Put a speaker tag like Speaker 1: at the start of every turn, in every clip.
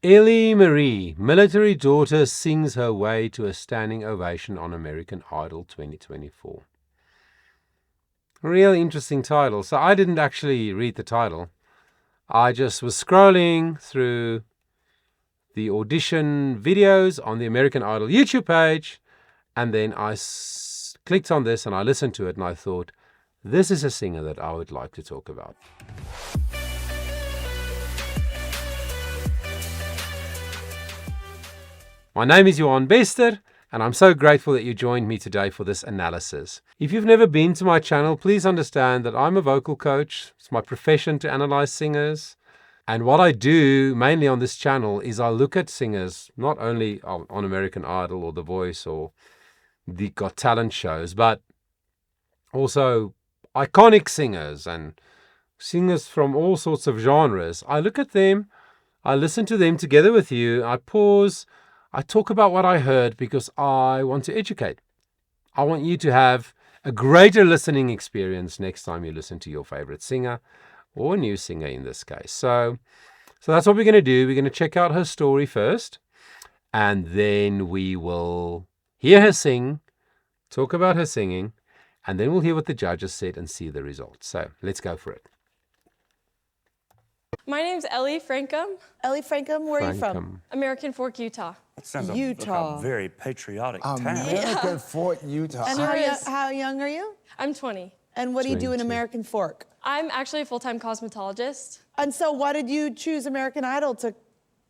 Speaker 1: ELLEIGH MARIE, military daughter, sings her way to a standing ovation on American Idol 2024. Real interesting title. So I didn't actually read the title. I just was scrolling through the audition videos on the American Idol YouTube page, and then I clicked on this and I listened to it, and I thought, this is a singer that I would like to talk about. My name is Johan Bester, and I'm so grateful that you joined me today for this analysis. If you've never been to my channel, please understand that I'm a vocal coach. It's my profession to analyze singers. And what I do mainly on this channel is I look at singers, not only on American Idol or The Voice or the Got Talent shows, but also iconic singers and singers from all sorts of genres. I look at them, I listen to them together with you, I pause, I talk about what I heard because I want to educate. I want you to have a greater listening experience next time you listen to your favorite singer or new singer in this case. So that's what we're going to do. We're going to check out her story first, and then we will hear her sing, talk about her singing, and then we'll hear what the judges said and see the results. So let's go for it.
Speaker 2: My name's Ellie Frankum.
Speaker 3: Ellie Frankum, where are you from?
Speaker 2: American Fork, Utah.
Speaker 4: That sounds like
Speaker 3: Utah.
Speaker 4: a very patriotic town.
Speaker 5: American Fork, Utah.
Speaker 3: And how young are you?
Speaker 2: I'm 20.
Speaker 3: And what do you do in
Speaker 1: 22.
Speaker 3: American Fork?
Speaker 2: I'm actually a full-time cosmetologist.
Speaker 3: And so why did you choose American Idol to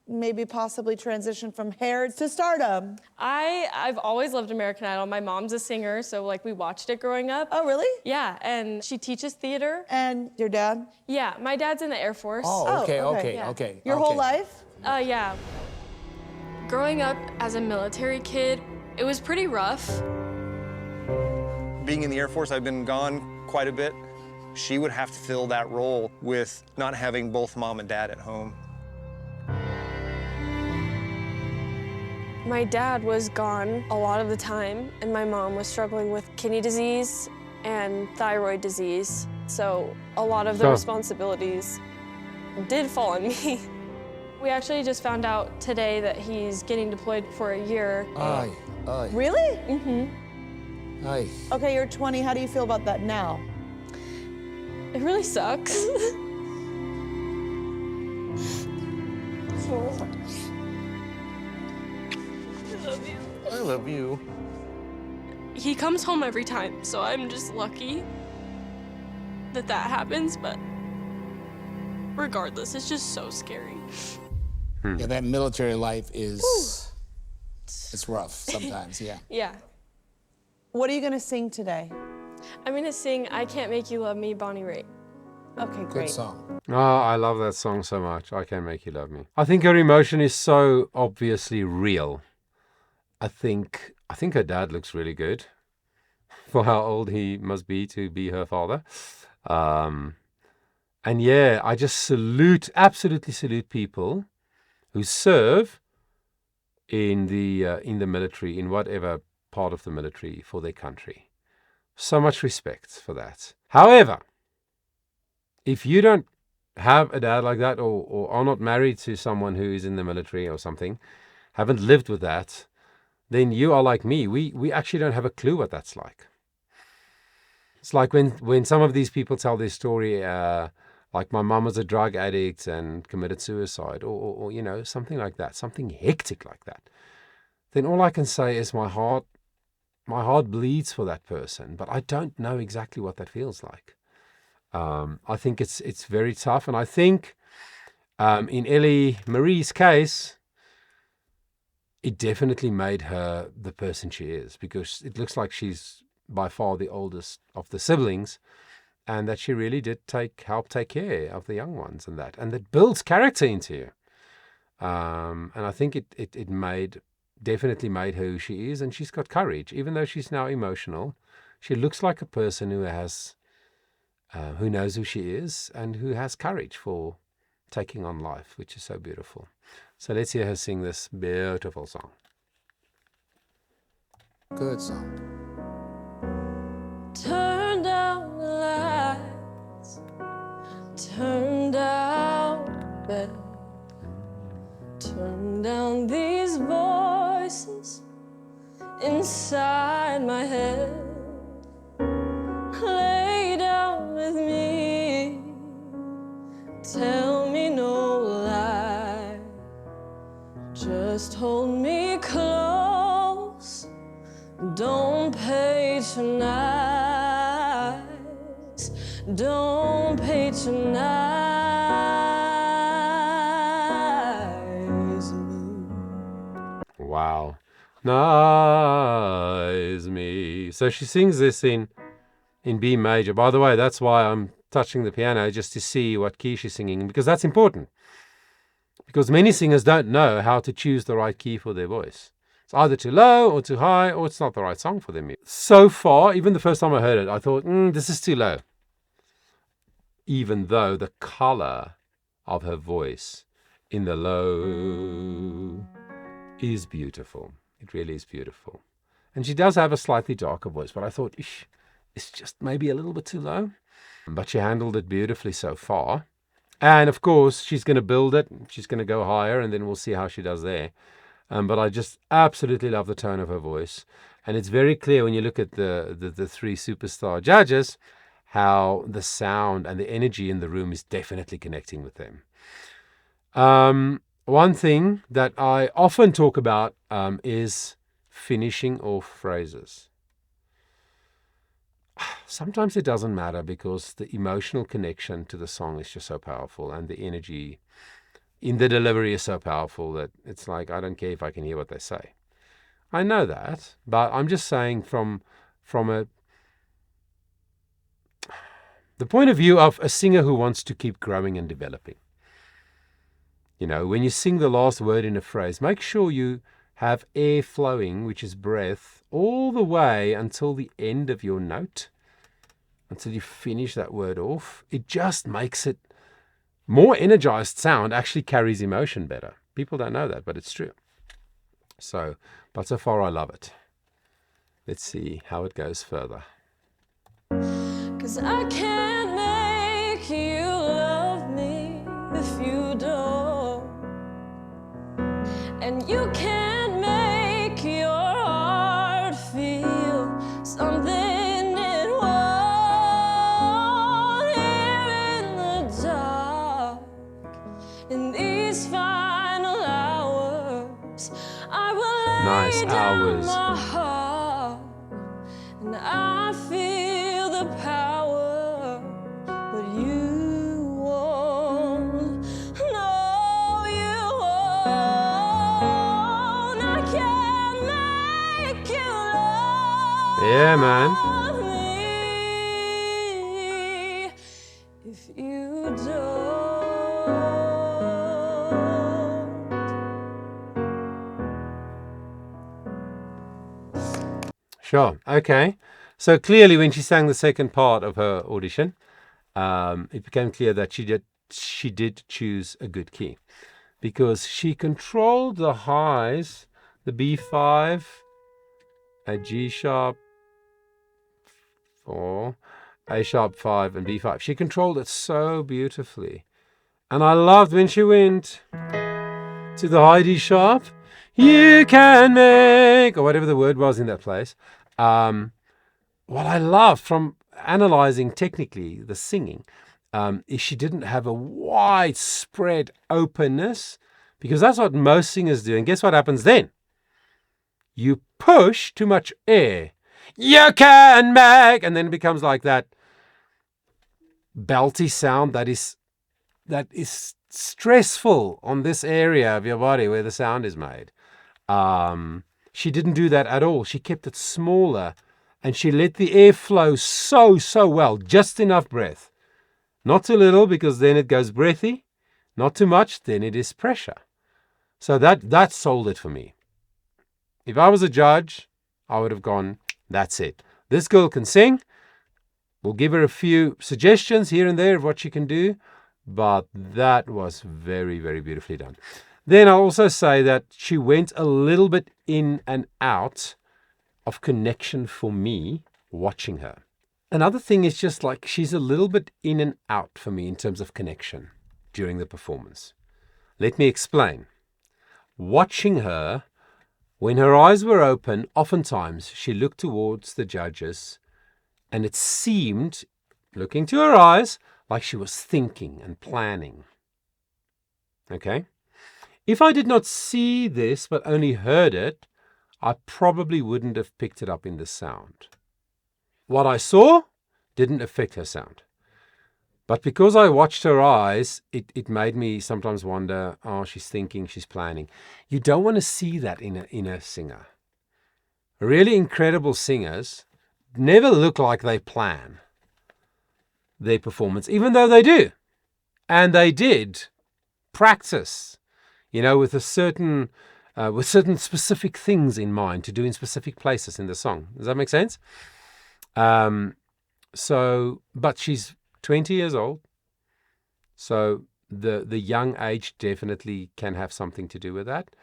Speaker 3: maybe possibly transition from hair to stardom?
Speaker 2: I've always loved American Idol. My mom's a singer, so like we watched it growing up.
Speaker 3: Oh, really?
Speaker 2: Yeah, and she teaches theater.
Speaker 3: And your dad?
Speaker 2: Yeah, my dad's in the Air Force.
Speaker 5: Oh, okay,
Speaker 3: Oh, okay,
Speaker 5: okay,
Speaker 2: yeah.
Speaker 5: okay.
Speaker 3: Your whole life?
Speaker 2: Yeah. Growing up as a military kid, it was pretty rough.
Speaker 6: Being in the Air Force, I've been gone quite a bit. She would have to fill that role with not having both mom and dad at home.
Speaker 2: My dad was gone a lot of the time, and my mom was struggling with kidney disease and thyroid disease. So a lot of the responsibilities did fall on me. We actually just found out today that he's getting deployed for a year.
Speaker 5: Aye.
Speaker 3: Really?
Speaker 2: Mm-hmm.
Speaker 5: Aye.
Speaker 3: Okay, you're 20. How do you feel about that now?
Speaker 2: It really sucks.
Speaker 5: I love you.
Speaker 2: He comes home every time, so I'm just lucky that that happens, but regardless, it's just so scary.
Speaker 5: Yeah, that military life is, it's rough sometimes, yeah.
Speaker 2: Yeah.
Speaker 3: What are you gonna sing today?
Speaker 2: I'm gonna sing I Can't Make You Love Me, Bonnie Raitt.
Speaker 3: Okay,
Speaker 5: Good
Speaker 3: great.
Speaker 5: song.
Speaker 1: Oh, I love that song so much. I Can't Make You Love Me. I think her emotion is so obviously real. I think her dad looks really good for how old he must be to be her father. And yeah, I just absolutely salute people who serve in the military, in whatever part of the military, for their country. So much respect for that. However, if you don't have a dad like that, or are not married to someone who is in the military or something, haven't lived with that, then you are like me. We actually don't have a clue what that's like. It's like when some of these people tell their story, like my mom was a drug addict and committed suicide, or you know, something like that, something hectic like that. Then all I can say is my heart bleeds for that person, but I don't know exactly what that feels like. I think it's very tough, and I think in ELLEIGH MARIE's case, it definitely made her the person she is, because it looks like she's by far the oldest of the siblings, and that she really did help take care of the young ones, and that builds character into you. And I think it definitely made her who she is, and she's got courage, even though she's now emotional. She looks like a person who knows who she is and who has courage for taking on life, which is so beautiful. So let's hear her sing this beautiful song.
Speaker 5: Good song.
Speaker 2: Turn down the lights, turn down the bed, turn Turn down these voices inside my head. Lay down with me. Tell me no lie. Just hold me close. Don't patronize. Don't patronize me.
Speaker 1: Wow. Nice me. So she sings this in B major. By the way, that's why I'm touching the piano, just to see what key she's singing, because that's important. Because many singers don't know how to choose the right key for their voice. It's either too low or too high, or it's not the right song for them. So far, even the first time I heard it, I thought, this is too low. Even though the color of her voice in the low is beautiful. It really is beautiful. And she does have a slightly darker voice, but I thought, it's just maybe a little bit too low. But she handled it beautifully so far. And of course, she's going to build it. She's going to go higher, and then we'll see how she does there. But I just absolutely love the tone of her voice. And it's very clear when you look at the three superstar judges, how the sound and the energy in the room is definitely connecting with them. One thing that I often talk about is finishing off phrases. Sometimes it doesn't matter because the emotional connection to the song is just so powerful, and the energy in the delivery is so powerful that it's like, I don't care if I can hear what they say. I know that, but I'm just saying from the point of view of a singer who wants to keep growing and developing. You know, when you sing the last word in a phrase, make sure you have air flowing, which is breath, all the way until the end of your note, until you finish that word off. It just makes it more energized. Sound actually carries emotion better. People don't know that, but it's true. So, but so far I love it. Let's see how it goes further.
Speaker 2: 'Cause I can't make you love me if you don't. And you can't make your heart feel something it won't. Here in the dark, in these final hours, I will
Speaker 1: Nice
Speaker 2: lay down
Speaker 1: hours.
Speaker 2: my heart, and I feel the power, but you won't. No, you won't. I can't make you love
Speaker 1: Yeah, man.
Speaker 2: me if you don't.
Speaker 1: Sure. Okay. So clearly when she sang the second part of her audition, it became clear that she did choose a good key, because she controlled the highs, the B5, a G sharp 4, A sharp 5, and B5. She controlled it so beautifully. And I loved when she went to the high D sharp. You can make, or whatever the word was in that place. What I love from analyzing technically the singing is she didn't have a widespread openness, because that's what most singers do. And guess what happens then? You push too much air. You can make, and then it becomes like that belty sound that is stressful on this area of your body where the sound is made. She didn't do that at all. She kept it smaller, and she let the air flow so well, just enough breath. Not too little, because then it goes breathy. Not too much, then it is pressure. So that sold it for me. If I was a judge, I would have gone, that's it. This girl can sing. We'll give her a few suggestions here and there of what she can do, but that was very, very beautifully done. Then I'll also say that she went a little bit in and out of connection for me watching her. Another thing is just like she's a little bit in and out for me in terms of connection during the performance. Let me explain. watching her, when her eyes were open, oftentimes she looked towards the judges, and it seemed, looking to her eyes, like she was thinking and planning. Okay? If I did not see this, but only heard it, I probably wouldn't have picked it up in the sound. What I saw didn't affect her sound. But because I watched her eyes, it made me sometimes wonder, oh, she's thinking, she's planning. You don't want to see that in a singer. Really incredible singers never look like they plan their performance, even though they do. And they did practice, with certain specific things in mind to do in specific places in the song. Does that make sense? But she's 20 years old, so the young age definitely can have something to do with that,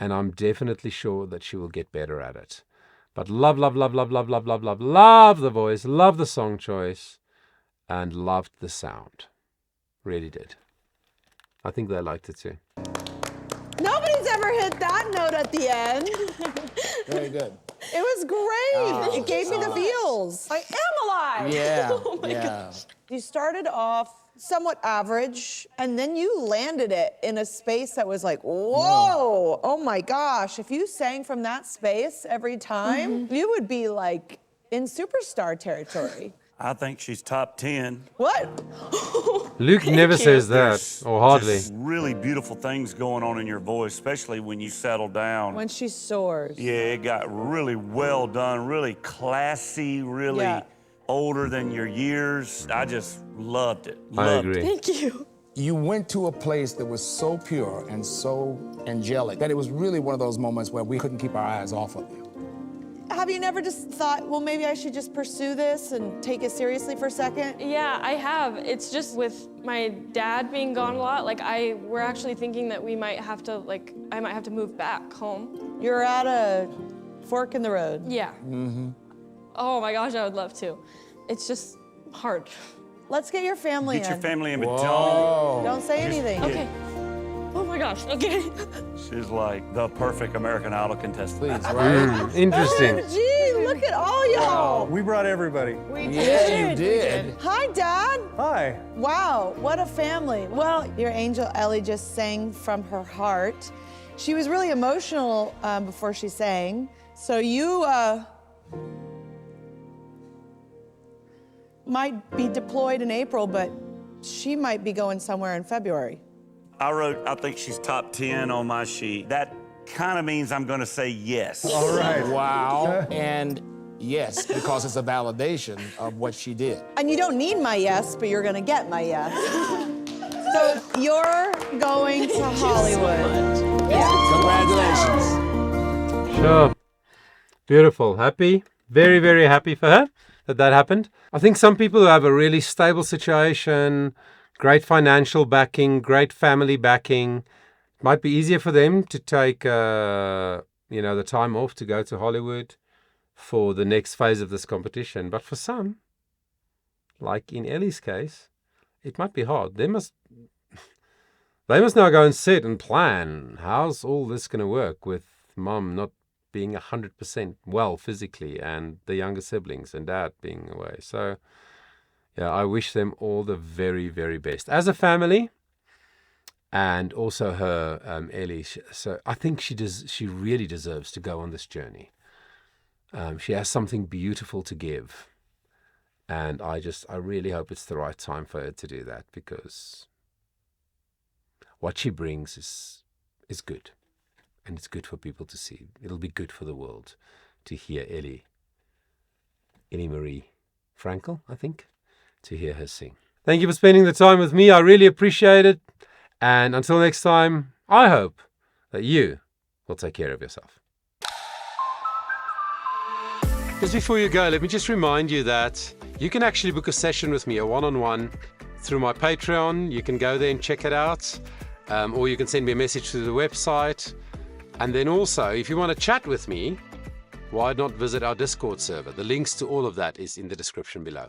Speaker 1: and I'm definitely sure that she will get better at it. But love the voice, love the song choice, and loved the sound. Really did. I think they liked it too.
Speaker 3: Nobody's ever hit that note at the end.
Speaker 5: Very good.
Speaker 3: It was great. It gave me the feels. I am alive.
Speaker 5: Yeah.
Speaker 2: Oh my
Speaker 5: gosh.
Speaker 3: You started off somewhat average, and then you landed it in a space that was like, whoa, oh my gosh. If you sang from that space every time, you would be like in superstar territory.
Speaker 4: I think she's top 10.
Speaker 3: What?
Speaker 1: Luke never says that, or hardly.
Speaker 4: Just really beautiful things going on in your voice, especially when you settle down.
Speaker 3: When she soars.
Speaker 4: Yeah, it got really well done, really classy, really older than your years. I just loved it.
Speaker 1: I agree.
Speaker 2: Thank you.
Speaker 5: You went to a place that was so pure and so angelic that it was really one of those moments where we couldn't keep our eyes off of you.
Speaker 3: Have you never just thought, well, maybe I should just pursue this and take it seriously for a second?
Speaker 2: Yeah, I have. It's just with my dad being gone a lot, we're actually thinking that we might have to, I might have to move back home.
Speaker 3: You're at a fork in the road.
Speaker 2: Yeah. Oh my gosh, I would love to. It's just hard.
Speaker 3: Let's get your family
Speaker 4: Get your
Speaker 3: in.
Speaker 4: family in, but
Speaker 3: Don't say anything.
Speaker 2: Okay. Oh my gosh, okay.
Speaker 4: she's like the perfect American Idol contestant.
Speaker 5: Please, right?
Speaker 1: Interesting.
Speaker 3: OMG, look at all y'all.
Speaker 6: We brought everybody.
Speaker 5: Yeah, you did.
Speaker 3: Hi, Dad.
Speaker 6: Hi.
Speaker 3: Wow, what a family. Well, your angel Ellie just sang from her heart. She was really emotional before she sang. So you might be deployed in April, but she might be going somewhere in February.
Speaker 4: I wrote, I think she's top 10 on my sheet. That kind of means I'm going to say yes.
Speaker 6: All right.
Speaker 5: Wow. And yes, because it's a validation of what she did.
Speaker 3: And you don't need my yes, but you're gonna get my yes. So you're going to Hollywood.
Speaker 5: Congratulations.
Speaker 1: Sure. Beautiful. Happy. Very, very happy for her that happened. I think some people who have a really stable situation, great financial backing, great family backing, it might be easier for them to take, the time off to go to Hollywood for the next phase of this competition. But for some, like in Ellie's case, it might be hard. They must now go and sit and plan. How's all this going to work with mom not being 100% well physically and the younger siblings and dad being away? So, yeah, I wish them all the very, very best as a family, and also her, Ellie. So I think she really deserves to go on this journey. She has something beautiful to give, and I really hope it's the right time for her to do that, because what she brings is good, and it's good for people to see. It'll be good for the world to hear Ellie Marie Frankel, I think, to hear her sing. Thank you for spending the time with me. I really appreciate it. And until next time, I hope that you will take care of yourself. Just before you go, let me just remind you that you can actually book a session with me, a one-on-one, through my Patreon. You can go there and check it out. Or you can send me a message through the website. And then also, if you want to chat with me, why not visit our Discord server? The links to all of that is in the description below.